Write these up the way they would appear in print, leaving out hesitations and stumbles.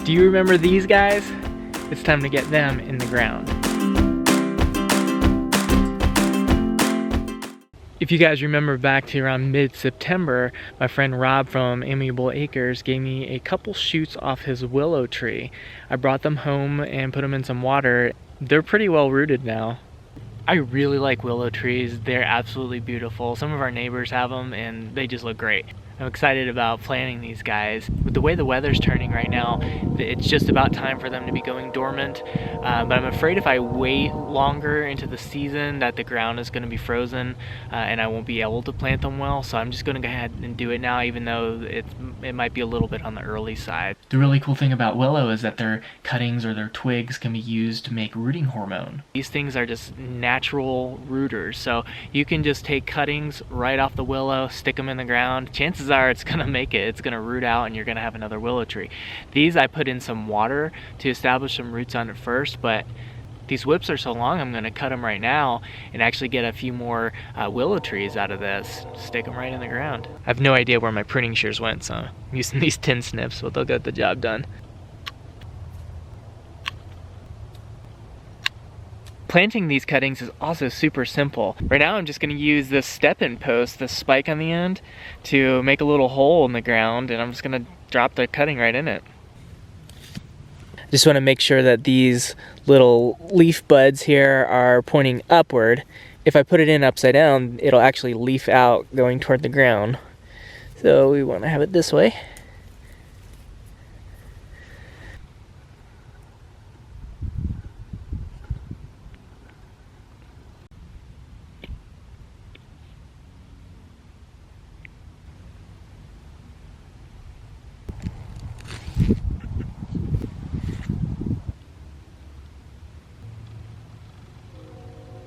Do you remember these guys? It's time to get them in the ground. If you guys remember back to around mid-September, my friend Rob from Amiable Acres gave me a couple shoots off his willow tree. I brought them home and put them in some water. They're pretty well rooted now. I really like willow trees. They're absolutely beautiful. Some of our neighbors have them and they just look great. I'm excited about planting these guys. With the way the weather's turning right now, it's just about time for them to be going dormant. But I'm afraid if I wait longer into the season that the ground is going to be frozen and I won't be able to plant them well. So I'm just going to go ahead and do it now, even though it might be a little bit on the early side. The really cool thing about willow is that their cuttings or their twigs can be used to make rooting hormone. These things are just natural rooters. So you can just take cuttings right off the willow, stick them in the ground. Chances are it's gonna make it. It's gonna root out and you're gonna have another willow tree. These I put in some water to establish some roots on it first, but these whips are so long I'm gonna cut them right now and actually get a few more willow trees out of this. Stick them right in the ground. I have no idea where my pruning shears went, so I'm using these tin snips, but they'll get the job done. Planting these cuttings is also super simple. Right now I'm just going to use this step-in post, this spike on the end, to make a little hole in the ground, and I'm just going to drop the cutting right in it. Just want to make sure that these little leaf buds here are pointing upward. If I put it in upside down, it'll actually leaf out going toward the ground. So we want to have it this way.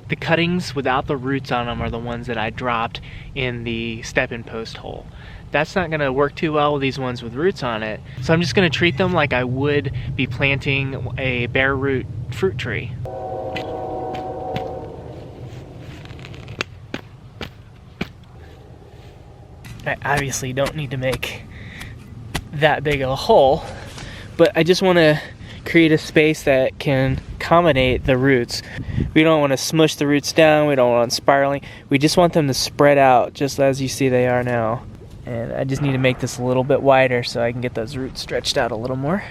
The cuttings without the roots on them are the ones that I dropped in the step-in post hole. That's not going to work too well with these ones with roots on it, so I'm just going to treat them like I would be planting a bare root fruit tree. I obviously don't need to make that big of a hole, but I just want to create a space that can accommodate the roots. We don't want to smush the roots down, we don't want them spiraling, we just want them to spread out just as you see they are now. And I just need to make this a little bit wider so I can get those roots stretched out a little more.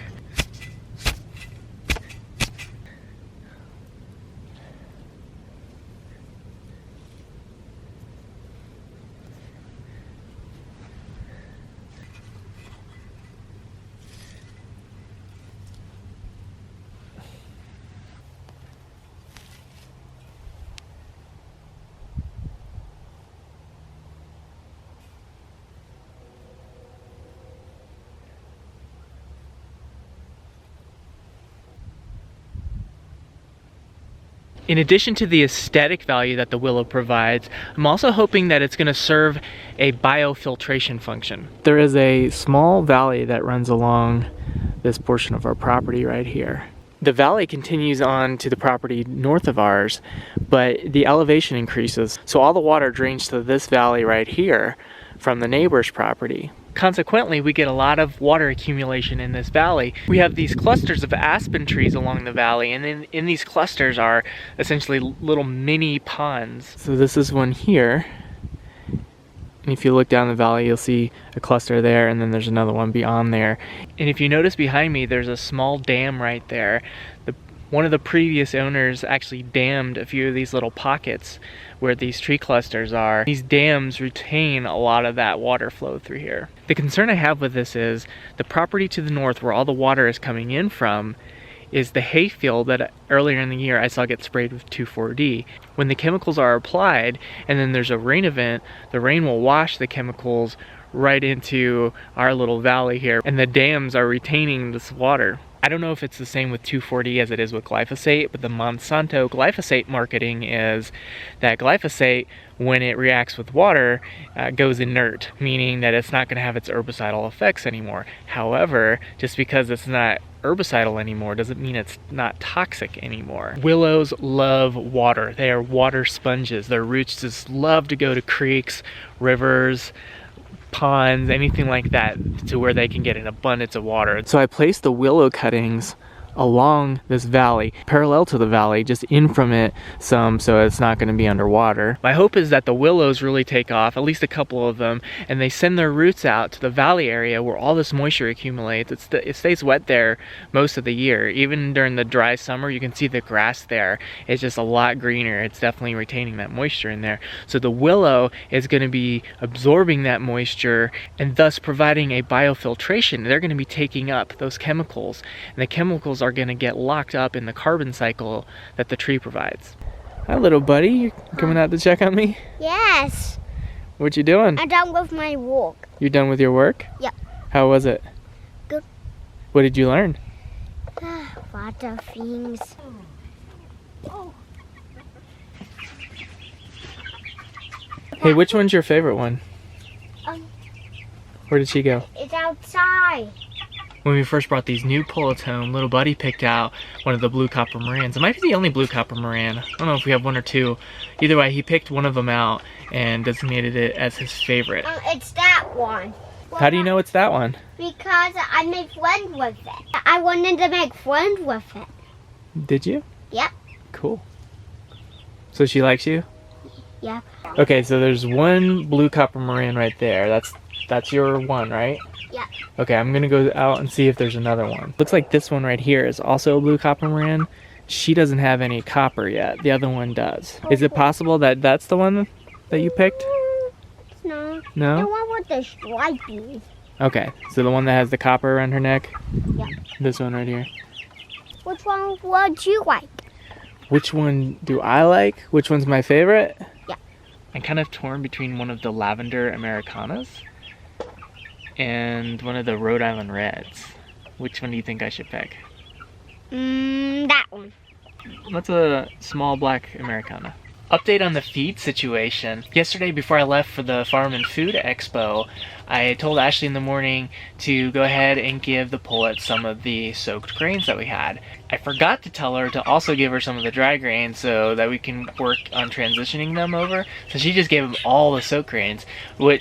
In addition to the aesthetic value that the willow provides, I'm also hoping that it's going to serve a biofiltration function. There is a small valley that runs along this portion of our property right here. The valley continues on to the property north of ours, but the elevation increases, so all the water drains to this valley right here from the neighbor's property. Consequently, we get a lot of water accumulation in this valley. We have these clusters of aspen trees along the valley, and in these clusters are essentially little mini ponds. So this is one here, and if you look down the valley, you'll see a cluster there, and then there's another one beyond there. And if you notice behind me, there's a small dam right there. One of the previous owners actually dammed a few of these little pockets where these tree clusters are. These dams retain a lot of that water flow through here. The concern I have with this is the property to the north where all the water is coming in from is the hayfield that earlier in the year I saw get sprayed with 2,4-D. When the chemicals are applied and then there's a rain event, the rain will wash the chemicals right into our little valley here, and the dams are retaining this water. I don't know if it's the same with 2,4-D as it is with glyphosate, but the Monsanto glyphosate marketing is that glyphosate, when it reacts with water, goes inert, meaning that it's not going to have its herbicidal effects anymore. However, just because it's not herbicidal anymore doesn't mean it's not toxic anymore. Willows love water. They are water sponges. Their roots just love to go to creeks, rivers, ponds, anything like that, to where they can get an abundance of water. So I placed the willow cuttings along this valley, parallel to the valley, just in from it some, so it's not going to be underwater. My hope is that the willows really take off, at least a couple of them, and they send their roots out to the valley area where all this moisture accumulates. It stays wet there most of the year. Even during the dry summer, you can see the grass there. It's just a lot greener. It's definitely retaining that moisture in there. So the willow is going to be absorbing that moisture and thus providing a biofiltration. They're going to be taking up those chemicals, and the chemicals are going to get locked up in the carbon cycle that the tree provides. Hi, little buddy. You coming out to check on me? Yes. What you doing? I'm done with my work. You done with your work? Yep. How was it? Good. What did you learn? Lot of things. Hey, which one's your favorite one? Where did she go? It's outside. When we first brought these new pullets home, little buddy picked out one of the blue copper morans. It might be the only blue copper moran. I don't know if we have one or two. Either way, he picked one of them out and designated it as his favorite. It's that one. How do you know it's that one? Because I made friends with it. I wanted to make friends with it. Did you? Yep. Cool. So she likes you? Yeah. Okay, so there's one blue copper moran right there. That's your one, right? Yeah. Okay, I'm gonna go out and see if there's another one. Looks like this one right here is also a blue copper moran. She doesn't have any copper yet. The other one does. Is it possible that that's the one that you picked? No. No? The one with the stripes. Okay, so the one that has the copper around her neck? Yeah. This one right here. Which one would you like? Which one do I like? Which one's my favorite? Yeah. I'm kind of torn between one of the lavender Americanas and one of the Rhode Island Reds. Which one do you think I should pick? That one. That's a small black Americana. Update on the feed situation. Yesterday, before I left for the Farm and Food Expo, I told Ashley in the morning to go ahead and give the pullets some of the soaked grains that we had. I forgot to tell her to also give her some of the dry grains so that we can work on transitioning them over. So she just gave them all the soaked grains, but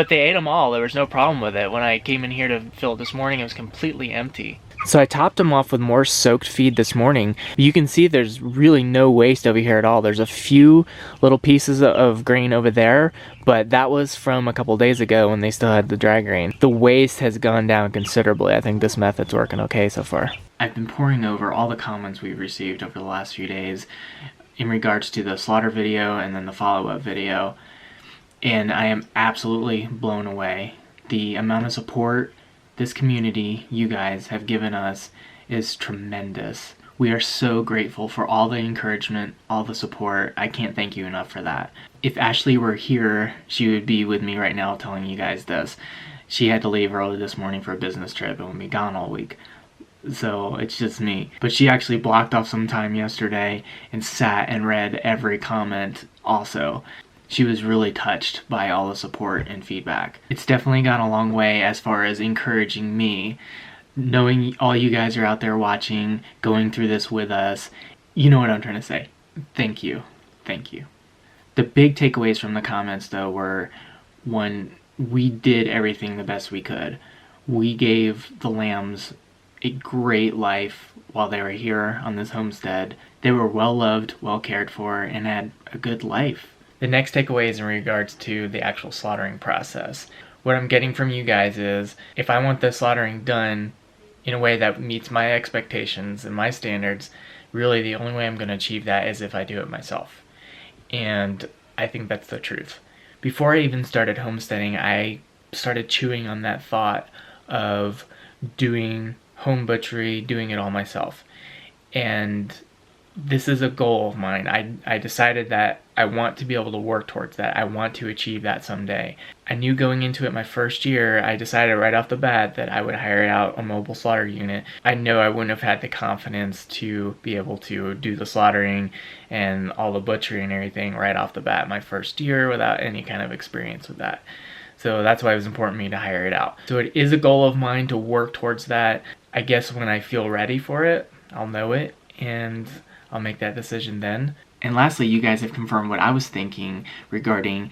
they ate them all. There was no problem with it. When I came in here to fill it this morning, it was completely empty. So I topped them off with more soaked feed this morning. You can see there's really no waste over here at all. There's a few little pieces of grain over there, but that was from a couple days ago when they still had the dry grain. The waste has gone down considerably. I think this method's working okay so far. I've been poring over all the comments we've received over the last few days in regards to the slaughter video and then the follow-up video, and I am absolutely blown away. The amount of support this community you guys have given us is tremendous. We are so grateful for all the encouragement, all the support. I can't thank you enough for that. If Ashley were here, she would be with me right now telling you guys this. She had to leave early this morning for a business trip and will be gone all week. So it's just me. But she actually blocked off some time yesterday and sat and read every comment also. She was really touched by all the support and feedback. It's definitely gone a long way as far as encouraging me. Knowing all you guys are out there watching, going through this with us, you know what I'm trying to say. Thank you. Thank you. The big takeaways from the comments though were, one, we did everything the best we could. We gave the lambs a great life while they were here on this homestead. They were well loved, well cared for, and had a good life. The next takeaway is in regards to the actual slaughtering process. What I'm getting from you guys is, if I want the slaughtering done in a way that meets my expectations and my standards, really the only way I'm going to achieve that is if I do it myself. And I think that's the truth. Before I even started homesteading, I started chewing on that thought of doing home butchery, doing it all myself. And this is a goal of mine. I decided that I want to be able to work towards that. I want to achieve that someday. I knew going into it my first year, I decided right off the bat that I would hire out a mobile slaughter unit. I know I wouldn't have had the confidence to be able to do the slaughtering and all the butchery and everything right off the bat my first year without any kind of experience with that. So that's why it was important for me to hire it out. So it is a goal of mine to work towards that. I guess when I feel ready for it, I'll know it, and I'll make that decision then. And lastly, you guys have confirmed what I was thinking regarding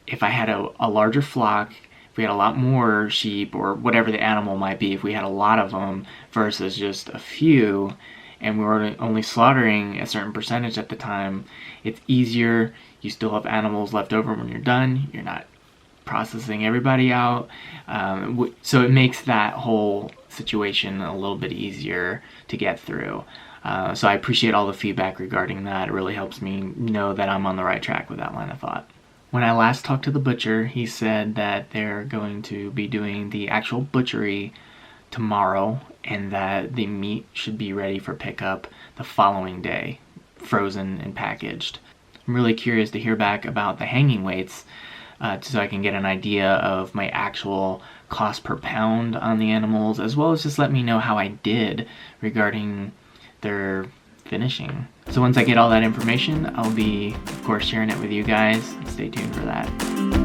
if I had a larger flock, if we had a lot more sheep or whatever the animal might be, if we had a lot of them versus just a few, and we were only slaughtering a certain percentage at the time, it's easier. You still have animals left over when you're done. You're not processing everybody out. So it makes that whole situation a little bit easier to get through. So I appreciate all the feedback regarding that. It really helps me know that I'm on the right track with that line of thought. When I last talked to the butcher, he said that they're going to be doing the actual butchery tomorrow and that the meat should be ready for pickup the following day, frozen and packaged. I'm really curious to hear back about the hanging weights so I can get an idea of my actual cost per pound on the animals, as well as just let me know how I did regarding their finishing. So once I get all that information, I'll be, of course, sharing it with you guys. Stay tuned for that.